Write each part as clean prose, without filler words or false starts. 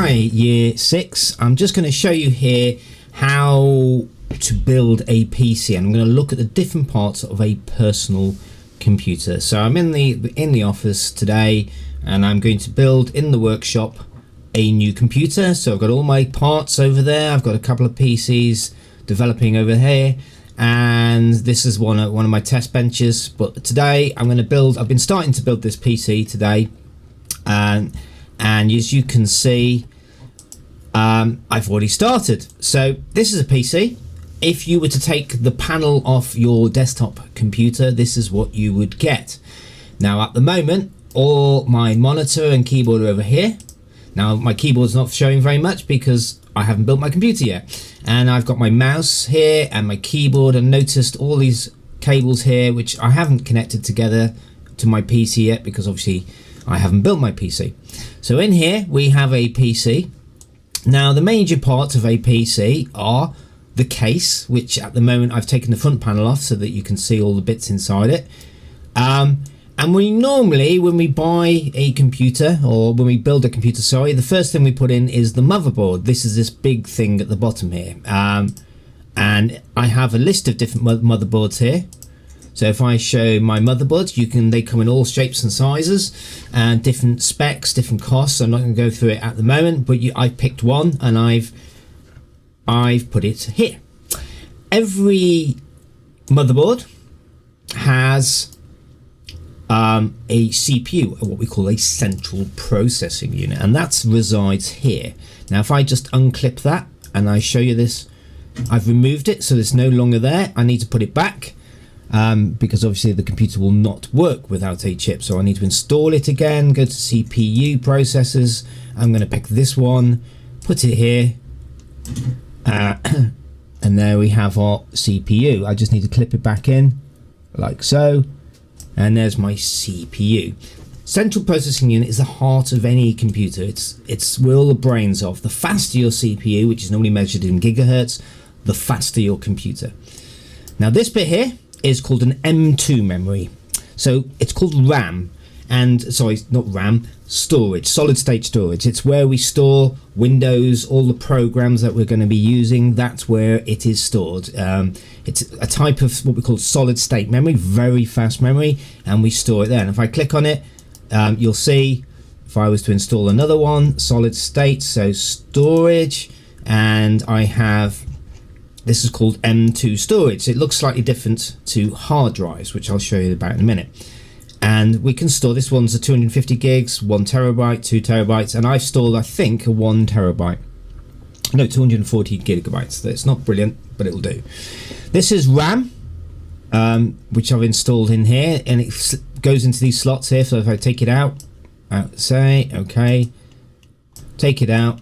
Hi, year 6. I'm just going to show you here how to build a PC, and I'm going to look at the different parts of a personal computer. So I'm in the office today, and I'm going to build in the workshop a new computer. So I've got all my parts over there. I've got a couple of PCs developing over here, and this is one of my test benches. But today I'm going to build. I've been starting to build this PC today, and as you can see, I've already started. So this is a PC. If you were to take the panel off your desktop computer, this is what you would get. Now at the moment, all my monitor and keyboard are over here. Now my keyboard's not showing very much because I haven't built my computer yet. And I've got my mouse here and my keyboard, and noticed all these cables here which I haven't connected together to my PC yet because obviously I haven't built my PC. So in here we have a PC. Now the major parts of a PC are the case, which at the moment I've taken the front panel off so that you can see all the bits inside it. And we normally, when we buy a computer, or when we build a computer, sorry, the first thing we put in is the motherboard. This is this big thing at the bottom here. And I have a list of different motherboards here. So if I show my motherboards, they come in all shapes and sizes and different specs, different costs. I'm not going to go through it at the moment, but I picked one and I've put it here. Every motherboard has a CPU, or what we call a central processing unit, and that resides here. Now if I just unclip that and I show you this, I've removed it, so it's no longer there. I need to put it back. Because obviously the computer will not work without a chip, so I need to install it again, go to CPU processors. I'm going to pick this one, put it here, and there we have our CPU. I just need to clip it back in like so, and there's my CPU. Central processing unit is the heart of any computer. It's where all the brains of. The faster your CPU, which is normally measured in gigahertz, the faster your computer. Now this bit here is called an M2 memory. So it's called RAM, and sorry, not RAM, storage, solid state storage. It's where we store Windows, all the programs that we're going to be using. That's where it is stored. It's a type of what we call solid state memory, very fast memory, and we store it there. And if I click on it, you'll see, if I was to install another one, solid state, so storage, and I have, this is called M2 storage. It looks slightly different to hard drives, which I'll show you about in a minute. And we can store, this one's a 250 gigs, 1 terabyte, 2 terabytes, and I've stored, I think, a 1 terabyte. No, 240 gigabytes. So it's not brilliant, but it'll do. This is RAM, which I've installed in here, and it goes into these slots here. So if I take it out, say, okay, take it out.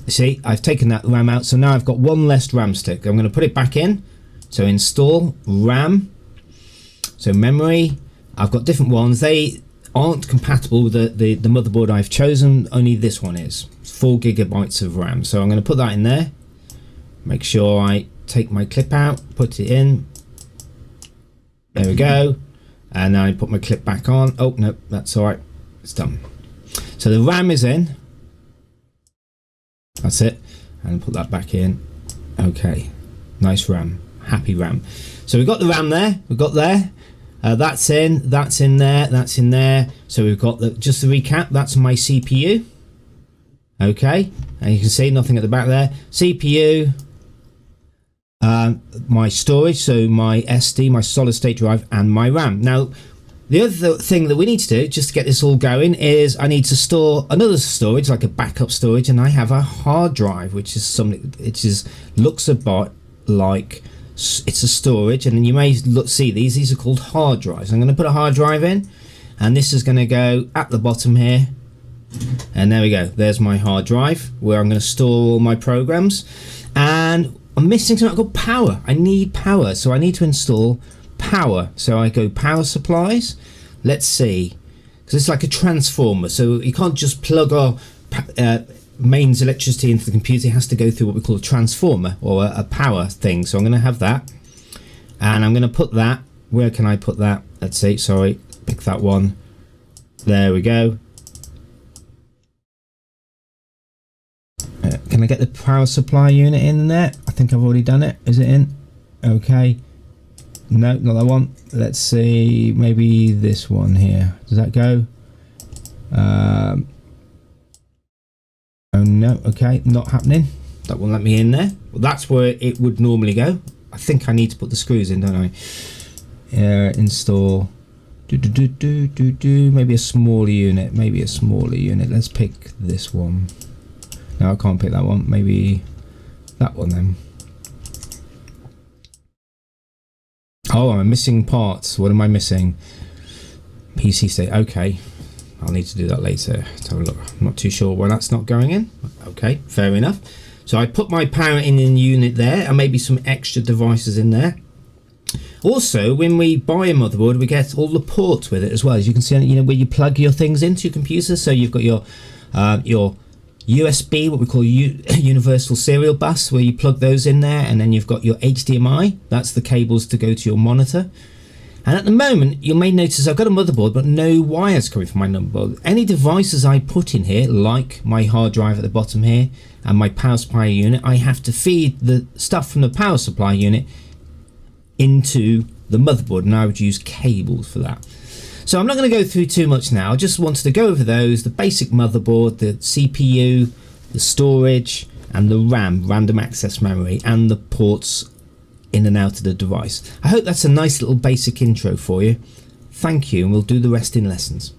See, I've taken that RAM out, so now I've got one less RAM stick. I'm going to put it back in. So install RAM. So memory, I've got different ones. They aren't compatible with the motherboard I've chosen. Only this one is 4 gigabytes of RAM. So I'm going to put that in there. Make sure I take my clip out, put it in. There we go. And now I put my clip back on. Oh no, that's all right. It's done. So the RAM is in. That's it, and put that back in. Okay, nice RAM, happy RAM. So we've got the RAM there, we've got there, that's in there, that's in there. So we've got just to recap, that's my CPU. Okay, and you can see nothing at the back there. CPU, my storage, so my SD, my solid state drive, and my RAM. Now the other thing that we need to do just to get this all going is I need to store another storage, like a backup storage, and I have a hard drive, which is something, looks a bit like it's a storage, and then you may see these are called hard drives. I'm going to put a hard drive in, and this is going to go at the bottom here, and there we go, there's my hard drive where I'm going to store all my programs. And I'm missing something called power. I need power, so I need to install power. So I go power supplies. Let's see, because it's like a transformer, so you can't just plug our mains electricity into the computer. It has to go through what we call a transformer, or a power thing. So I'm going to have that, and I'm going to put that, where can I put that? Let's see, sorry, pick that one. There we go. Can I get the power supply unit in there? I think I've already done it. Is it in? Okay. No, not that one. Let's see, maybe this one here. Does that go? Oh no, okay, not happening. That won't let me in there. Well, that's where it would normally go. I think I need to put the screws in, don't I? Install. Maybe a smaller unit. Maybe a smaller unit. Let's pick this one. No, I can't pick that one. Maybe that one then. Oh, I'm missing parts. What am I missing? PC state. Okay. I'll need to do that later. Let's have a look. I'm not too sure why that's not going in. Okay, fair enough. So I put my power in the unit there, and maybe some extra devices in there. Also, when we buy a motherboard, we get all the ports with it as well. As you can see, you know, where you plug your things into your computer. So you've got your USB, what we call universal serial bus, where you plug those in there, and then you've got your HDMI. That's the cables to go to your monitor. And at the moment, you may notice I've got a motherboard, but no wires coming from my motherboard. Any devices I put in here, like my hard drive at the bottom here and my power supply unit, I have to feed the stuff from the power supply unit into the motherboard, and I would use cables for that. So I'm not going to go through too much now. I just wanted to go over those: the basic motherboard, the CPU, the storage, and the RAM, random access memory, and the ports in and out of the device. I hope that's a nice little basic intro for you. Thank you, and we'll do the rest in lessons.